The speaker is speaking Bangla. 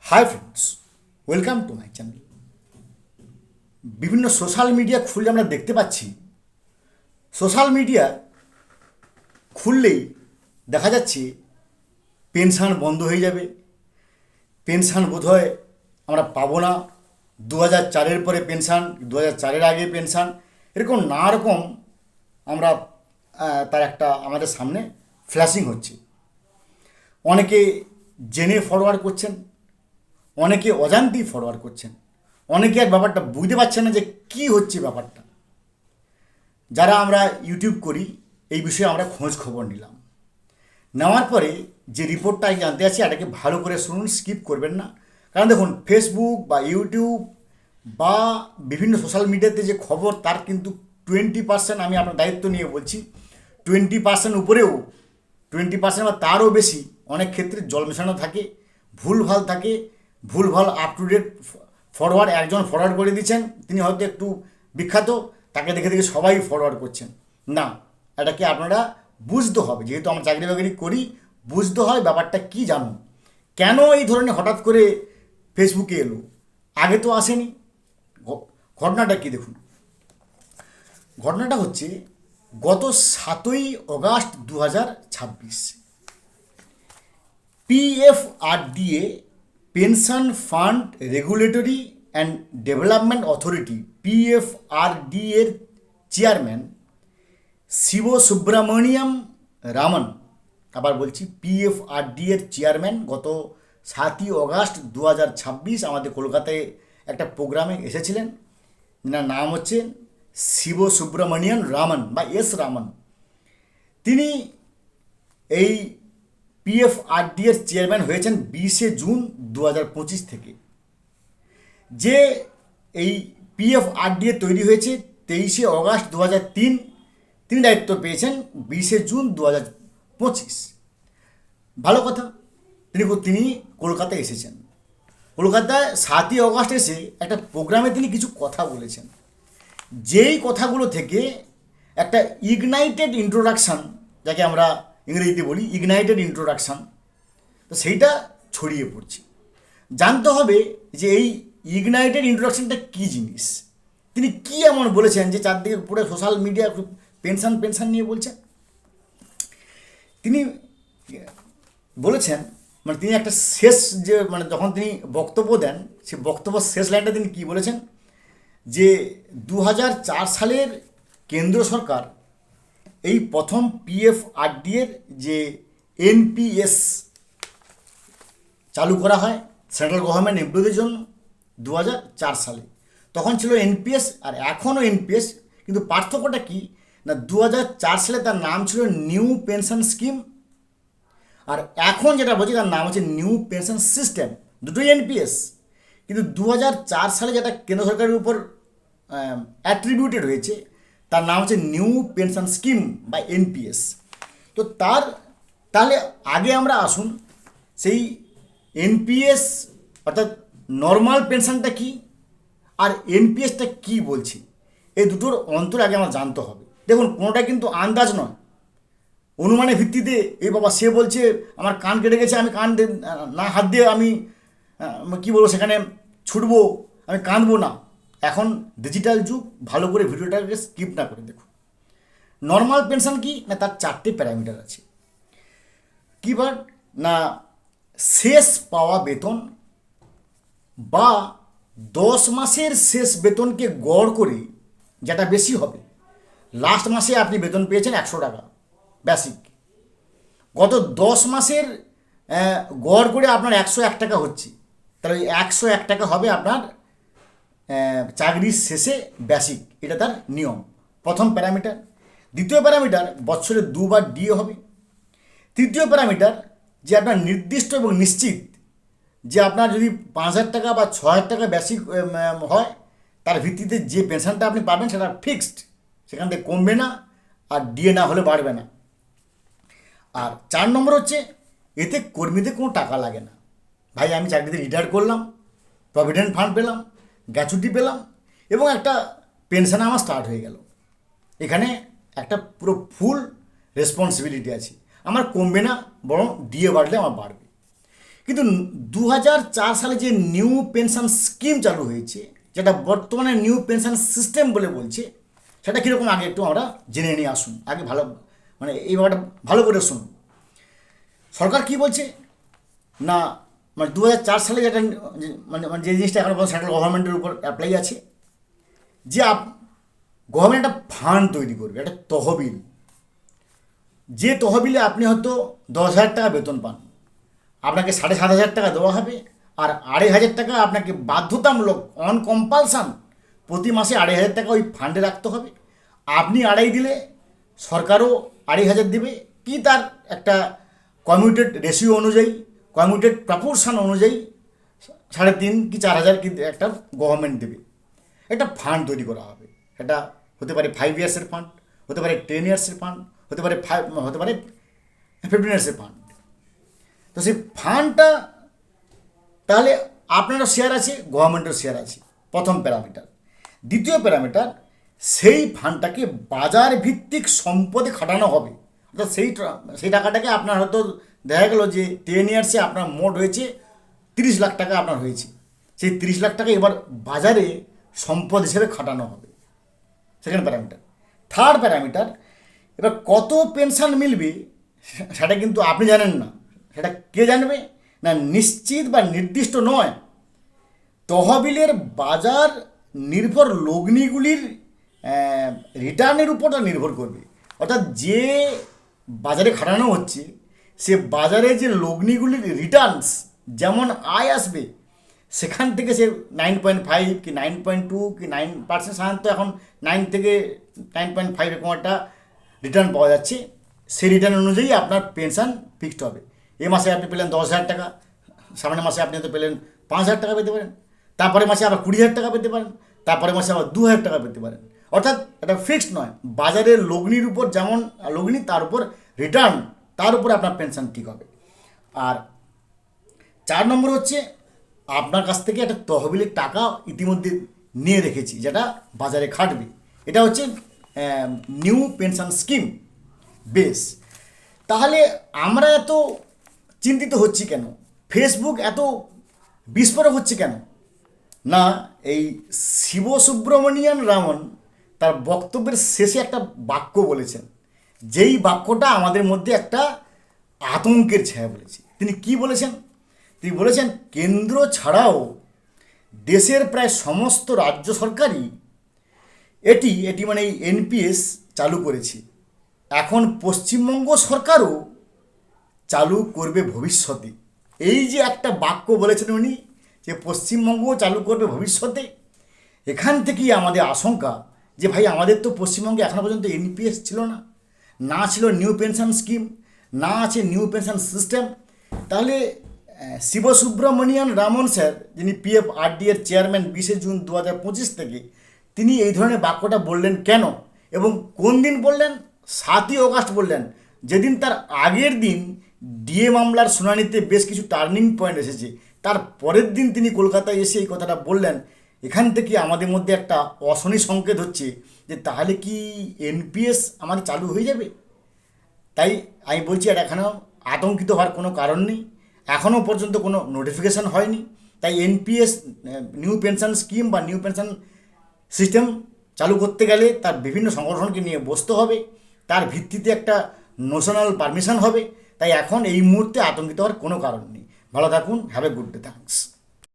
Hi friends, welcome to my channel. বিভিন্ন সোশ্যাল মিডিয়া খুললে আমরা দেখতে পাচ্ছি, সোশ্যাল মিডিয়া খুললেই দেখা যাচ্ছে পেনশন বন্ধ হয়ে যাবে, পেনশন বোধহয় আমরা পাবো না, 2004-এর পরে পেনশন, 2004-এর আগে পেনশন, এরকম নানা রকম আমরা তার একটা আমাদের সামনে ফ্ল্যাশিং হচ্ছে। অনেকে জেনে ফরওয়ার্ড করছেন, অনেকে অজান্তেই ফরওয়ার্ড করছেন, অনেকে আর ব্যাপারটা বুঝতে পারছেন না যে কী হচ্ছে ব্যাপারটা। যারা আমরা ইউটিউব করি এই বিষয়ে আমরা খোঁজ খবর নিলাম, নেওয়ার পরে যে রিপোর্টটা জানতে আছি এটাকে ভালো করে শুনুন, স্কিপ করবেন না। কারণ দেখুন, ফেসবুক বা ইউটিউব বা বিভিন্ন সোশ্যাল মিডিয়াতে যে খবর তার কিন্তু 20% আমি আপনার দায়িত্ব নিয়ে বলছি, 20% উপরেও, 20% বা তারও বেশি অনেক ক্ষেত্রে জল মেশানো থাকে, ভুলভাল থাকে, ভুলভাল আপ টু ডেট ফরওয়ার্ড একজন ফরওয়ার্ড করে দিচ্ছেন, তিনি হয়তো একটু বিখ্যাত, তাকে দেখে দেখে সবাই ফরওয়ার্ড করছেন। না, এটাকে আপনারা বুঝতে হবে, যেহেতু আমরা চাকরি বাকরি করি, বুঝতে হয় ব্যাপারটা কি, জানুন কেন এই ধরনের হঠাৎ করে ফেসবুকে এলো, আগে তো আসেনি। ঘটনাটা কি দেখুন, ঘটনাটা হচ্ছে গত 7ই August 2026 PFRDA, pension fund regulatory and development authority, PFRDA এর চেয়ারম্যান শিব সুব্রমণিয়াম রামন, আবার বলছি PFRDA এর চেয়ারম্যান গত 7ই অগাস্ট 2026 আমাদের কলকাতায় একটা প্রোগ্রামে এসেছিলেন। এনার নাম হচ্ছে শিব সুব্রমণিয়ান রামন বা এস রামন। তিনি এই PFRDA এর চেয়ারম্যান হয়েছেন 20শে জুন 2025 থেকে। যে এই PFRDA তৈরি হয়েছে 23শে অগাস্ট 2003, তিনি দায়িত্ব পেয়েছেন 20শে জুন 2025। ভালো কথা, তিনি কলকাতায় এসেছেন। কলকাতায় 7ই অগাস্ট এসে একটা প্রোগ্রামে তিনি কিছু কথা বলেছেন, যেই কথাগুলো থেকে একটা ইগনাইটেড ইন্ট্রোডাকশান, যাকে আমরা ইংরেজিতে বলি ইগনাইটেড ইন্ট্রোডাকশান, তো সেইটা ছড়িয়ে পড়ছে। জানতে হবে যে এই ইগনাইটেড ইন্ট্রোডাকশানটা কী জিনিস, তিনি কী এমন বলেছেন যে চারদিকে পুরো সোশ্যাল মিডিয়া পেনশন পেনশন নিয়ে বলছেন। তিনি বলেছেন, মানে তিনি একটা শেষ যে মানে যখন তিনি বক্তব্য দেন, সে বক্তব্য শেষ লাইনটা তিনি কী বলেছেন, যে 2004 সালের কেন্দ্র সরকার এই প্রথম PFRDA এর যে NPS চালু করা হয় সেন্ট্রাল গভর্নমেন্ট এমপ্লয়িদের জন্য 2004 সালে, তখন ছিল NPS আর এখনও NPS, কিন্তু পার্থক্যটা কি না, 2004 সালে তার নাম ছিল নিউ পেনশন স্কিম, আর এখন যেটা বলছি তার নাম হচ্ছে নিউ পেনশন সিস্টেম, দুটোই NPS। কিন্তু 2004 সালে যেটা কেন্দ্র সরকারের উপর অ্যাট্রিবিউটেড হয়েছে তার নাম হচ্ছে নিউ পেনশন স্কিম বা NPS। তো তাহলে আগে আমরা আসুন সেই NPS অর্থাৎ নর্মাল পেনশনটা কি আর NPSটা কি বলছি, এই দুটোর অন্তর আগে আমার জানতে হবে। দেখুন, কোনোটা কিন্তু আন্দাজ নয়, অনুমানের ভিত্তিতে এই বাবা সে বলছে আমার কান কেটে গেছে, আমি কান না হাত দিয়ে আমি কী বলবো সেখানে ছুটবো, আমি কাঁদবো না। এখন ডিজিটাল যুগ, ভালো করে ভিডিওটাকে স্কিপ না করে দেখুন। নর্মাল পেনশন কি না, তার 4টে প্যারামিটার আছে। কী বার না, শেষ পাওয়া বেতন বা 10 মাসের শেষ বেতনকে গড় করে যেটা বেশি হবে, লাস্ট মাসে আপনি বেতন পেয়েছেন 100 টাকা বেসিক, গত 10 মাসের গড় করে আপনার 101 টাকা হচ্ছে, তাহলে ওই 101 টাকা হবে আপনার চাকরির শেষে বেসিক, এটা তার নিয়ম, প্রথম প্যারামিটার। দ্বিতীয় প্যারামিটার, বছরে 2বার DA হবে। তৃতীয় প্যারামিটার, যে আপনার নির্দিষ্ট এবং নিশ্চিত, যে আপনার যদি 5,000 টাকা বা 6,000 টাকা বেসিক হয়, তার ভিত্তিতে যে পেনশনটা আপনি পাবেন সেটা ফিক্সড, সেখান থেকে কমবে না, আর DA না হলে বাড়বে না। আর 4 নম্বর হচ্ছে, এতে কর্মীদের কোনো টাকা লাগে না। ভাই আমি চাকরিতে রিটায়ার করলাম, প্রভিডেন্ট ফান্ড পেলাম, গ্র্যাচুইটি পেলাম এবং একটা পেনশন আমার স্টার্ট হয়ে গেল, এখানে একটা পুরো ফুল রেসপন্সিবিলিটি আছে, আমার কমবে না, বরং DA বাড়লে আমার বাড়বে। কিন্তু 2004 সালে যে নিউ পেনশন স্কিম চালু হয়েছে, যেটা বর্তমানে নিউ পেনশন সিস্টেম বলে বলছে, সেটা কীরকম আগে একটু আমরা জেনে নিয়ে আসুন। আগে ভালো মানে এই ব্যাপারটা ভালো করে শুনুন। সরকার কি বলছে না, মানে 2004 সালে যেটা মানে মানে যে জিনিসটা এখন সেন্ট্রাল গভর্নমেন্টের উপর অ্যাপ্লাই আছে, যে গভর্নমেন্ট একটা ফান্ড তৈরি করবে, একটা তহবিল, যে তহবিলে আপনি হয়তো 10,000 টাকা বেতন পান, আপনাকে 7,500 টাকা দেওয়া হবে, আর 2,500 টাকা আপনাকে বাধ্যতামূলক অন কম্পালসান প্রতি মাসে 2,500 টাকা ওই ফান্ডে রাখতে হবে। আপনি 2,500 দিলে সরকারও 2,500 দেবে, কি তার একটা কমিউটেড রেশিও অনুযায়ী, কমিউটেড প্রপোর্শন অনুযায়ী 3,500 কি 4,000 কি একটা গভর্নমেন্ট দেবে। একটা ফান্ড তৈরি করা হবে। এটা হতে পারে 5 ইয়ার্সের ফান্ড, হতে পারে 10 ইয়ার্সের ফান্ড, হতে পারে 15 ইয়ার্সের ফান্ড। তো সেই ফান্ডটা তাহলে আপনারও শেয়ার আছে, গভর্নমেন্টের শেয়ার আছে, প্রথম প্যারামিটার। দ্বিতীয় প্যারামিটার, সেই ফান্ডটাকে বাজার ভিত্তিক সম্পদে খাটানো হবে। অর্থাৎ সেই টাকাটাকে আপনার হয়তো দেখা গেল যে 10 ইয়ার্সে আপনার মোট হয়েছে 30 লাখ টাকা আপনার হয়েছে, সেই 30 লাখ টাকা এবার বাজারে সম্পদ হিসেবে খাটানো হবে। Second parameter. থার্ড প্যারামিটার, এবার কত পেনশন মিলবে সেটা কিন্তু আপনি জানেন না, সেটা কে জানবে না, নিশ্চিত বা নির্দিষ্ট নয়। তহবিলের বাজার নির্ভর লগ্নিগুলির রিটার্নের উপরটা নির্ভর করবে। অর্থাৎ যে বাজারে খাটানো হচ্ছে সে বাজারে যে লগ্নিগুলির রিটার্নস যেমন আয় আসবে, সেখান থেকে সে 9.5 কি 9.2 কি 9% সাধারণত এখন 9 থেকে 9.5 এরকম একটা রিটার্ন পাওয়া যাচ্ছে। সেই রিটার্ন অনুযায়ী আপনার পেনশন ফিক্সড হবে। এ মাসে আপনি পেলেন 10,000 টাকা, সামনের মাসে আপনি হয়তো পেলেন 5,000 টাকা পেতে পারেন, তারপরে মাসে আবার 20,000 টাকা পেতে পারেন, তারপরে মাসে আবার 2,000 টাকা পেতে পারেন। অর্থাৎ এটা ফিক্সড নয়, বাজারের লগ্নির উপর যেমন লগ্নি তার উপর রিটার্ন, তার উপরে আপনার পেনশন ঠিক হবে। আর 4 নম্বর হচ্ছে, আপনার কাছ থেকে একটা তহবিলের টাকা ইতিমধ্যে নিয়ে রেখেছি যেটা বাজারে খাটবে। এটা হচ্ছে নিউ পেনশন স্কিম বেস। তাহলে আমরা এত চিন্তিত হচ্ছি কেন, ফেসবুক এত বিস্ফোরক হচ্ছে কেন? না, এই শিব সুব্রমণিয়ান রামন তার বক্তব্যের শেষে একটা বাক্য বলেছেন, যেই বাক্যটা আমাদের মধ্যে একটা আতঙ্কের ছায়া বলেছে। তিনি কি বলেছেন? তিনি বলেছেন, কেন্দ্র ছাড়াও দেশের প্রায় সমস্ত রাজ্য সরকারই এটি মানে এই এনপিএস চালু করেছে। এখন পশ্চিমবঙ্গ সরকারও চালু করবে ভবিষ্যতে। এই যে একটা বাক্য বলেছেন উনি, যে পশ্চিমবঙ্গ চালু করবে ভবিষ্যতে, এখান থেকেই আমাদের আশঙ্কা যে ভাই আমাদের তো পশ্চিমবঙ্গে এখনও পর্যন্ত এনপিএস ছিল না, না ছিল নিউ পেনশন স্কিম, না আছে নিউ পেনশন সিস্টেম। তাহলে শিব সুব্রমণিয়ান রামন স্যার, যিনি পিএফআরডি এর চেয়ারম্যান 20 জুন 2025 থেকে, তিনি এই ধরনের বাক্যটা বললেন কেন এবং কোন দিন বললেন? 7ই অগাস্ট বললেন, যেদিন তার আগের দিন ডিএ মামলার শুনানিতে বেশ কিছু টার্নিং পয়েন্ট এসেছে। তার পরের দিন তিনি কলকাতায় এসে এই কথাটা বললেন। এখান থেকে আমাদের মধ্যে একটা অশনি সংকেত হচ্ছে যে তাহলে কি এনপিএস আমাদের চালু হয়ে যাবে? তাই আমি বলছি, আর এখনও আতঙ্কিত হওয়ার কোনো কারণ নেই, এখনও পর্যন্ত কোনো নোটিফিকেশান হয়নি। তাই এনপিএস নিউ পেনশন স্কিম বা নিউ পেনশন সিস্টেম চালু করতে গেলে তার বিভিন্ন সংগঠনকে নিয়ে বসতে হবে, তার ভিত্তিতে একটা ন্যাশনাল পারমিশন হবে। তাই এখন এই মুহূর্তে আতঙ্কিত হওয়ার কোনো কারণ নেই। ভালো থাকুন, have a good day, thanks.